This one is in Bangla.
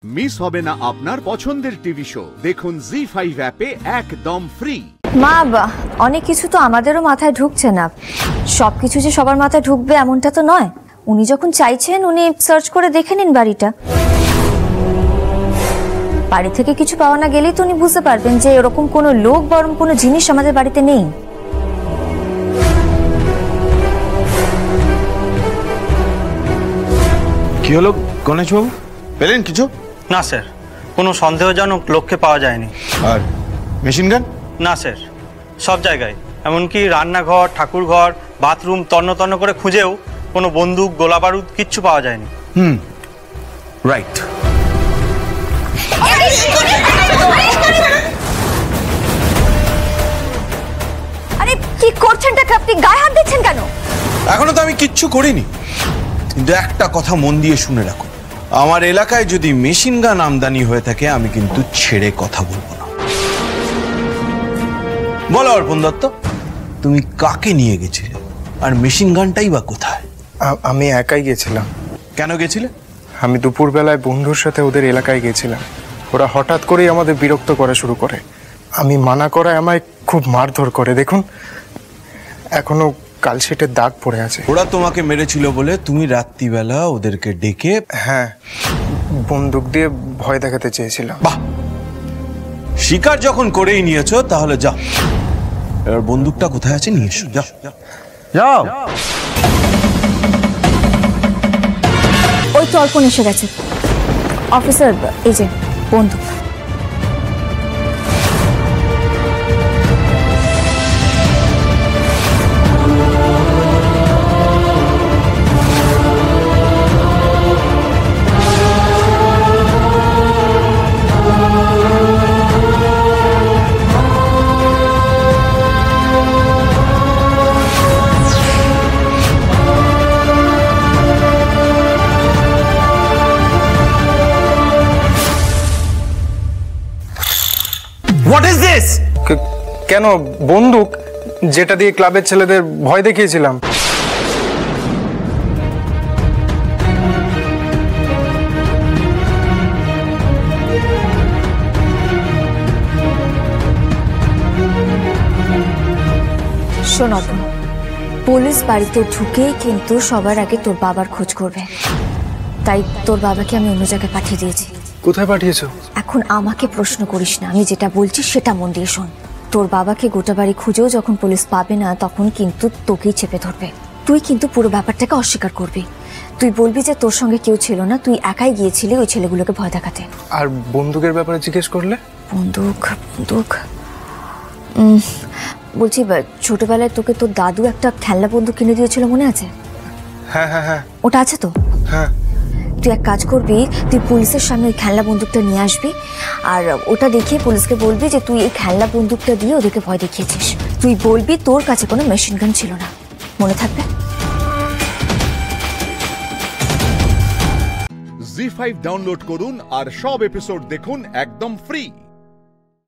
মিস হবে না আপনার পছন্দের টিভি শো দেখুন জি5 অ্যাপে একদম ফ্রি। মা অনেক কিছু তো আমাদেরও মাথায় ঢুকছে না, সবকিছু যে সবার মাথায় ঢুকবে এমনটা তো নয়। উনি যখন চাইছেন উনি সার্চ করে দেখে নিন বাড়িটা, বাড়ি থেকে কিছু পাওয়া না গেলেই তো উনি বুঝতে পারবেন যে এরকম কোনো লোক বরং কোনো জিনিস আমাদের বাড়িতে নেই। কি হলো গণেশবাবু, পেলেন কিছু? না স্যার, কোনো সন্দেহজনক লোককে পাওয়া যায়নি। আর মেশিন গান? না স্যার, সব জায়গায় এমনকি রান্নাঘর, ঠাকুরঘর, বাথরুম তন্ন তন্ন করে খুঁজেও কোনো বন্দুক, গোলা বারুদ কিচ্ছু পাওয়া যায়নি। রাইট। আরে কি করছেনটা, আপনি গায়ে হাত দিচ্ছেন কেন? এখনো তো আমি কিচ্ছু করিনি, কিন্তু একটা কথা মন দিয়ে শুনে রাখো, আমার এলাকায় যদি মেশিন গান আমদানি হয়ে থাকে আমি কিন্তু ছেড়ে কথা বলবো না। বলো অর্পণ দত্ত, তুমি কাকে নিয়ে গেছিলে আর মেশিন গানটাই বা কোথায়? আমি একাই গেছিলাম। কেন গেছিলে? আমি দুপুরবেলায় বন্ধুর সাথে ওদের এলাকায় গেছিলাম। ওরা হঠাৎ করেই আমাদের বিরক্ত করা শুরু করে। আমি মানা করায় আমায় খুব মারধর করে। দেখুন, এখনো কালশিটের দাগ পড়ে আছে। ওরা তোমাকে মেরেছিল বলে তুমি রাত্রিবেলা ওদেরকে ডেকে? হ্যাঁ, বন্দুক দিয়ে ভয় দেখাতে চেয়েছিলাম। বাহ, শিকার যখন করেই নিয়েছো তাহলে যাও, এবার বন্দুকটা কোথায় আছে নিয়ে এসো। যাও যাও। ওই তো অর্পণ এসে গেছে। অফিসার, এই যে বন্দুক। What is this? কেন? বন্দুক, যেটা দিয়ে ক্লাবের ছেলেদের ভয় দেখিয়েছিলাম। শোন অর্পণ, পুলিশ বাড়িতে ঢুকেই কিন্তু সবার আগে তোর বাবার খোঁজ করবে, তাই তোর বাবাকে আমি অন্য জায়গায় পাঠিয়ে দিয়েছি। কোথায় পাঠিয়েছো? এখন আমাকে প্রশ্ন করিস না, আমি যেটা বলছি সেটা মন দিয়ে শোন। তোর বাবাকে গোটা বাড়ি খুঁজেও যখন পুলিশ পাবে না তখন কিন্তু তোকেই চেপে ধরবে। তুই কিন্তু পুরো ব্যাপারটাকে অস্বীকার করবি। তুই বলবি যে তোর সঙ্গে কেউ ছিল না, তুই একাই গিয়েছিলি ওই ছেলেগুলোকে ভয় দেখাতে। আর বন্দুকের ব্যাপারে জিজ্ঞেস করলে? বন্দুক বন্দুক বলছি, ছোটবেলায় তোকে তোর দাদু একটা খেলনা বন্দুক কিনে দিয়েছিল, মনে আছে? হ্যাঁ হ্যাঁ হ্যাঁ। ওটা আছে তো? হ্যাঁ। তুই এক কাজ করবি, তুই পুলিশের সামনে ওই খেলনা বন্দুকটা নিয়ে আসবি, আর ওটা দেখিয়ে পুলিশকে বলবি যে তুই এই খেলনা বন্দুকটা দিয়ে ওদেরকে ভয় দেখিয়েছিস। তুই বলবি তোর কাছে কোনো মেশিন গান ছিল না, মনে থাকবে? জি5 ডাউনলোড করুন আর সব এপিসোড দেখুন একদম ফ্রি।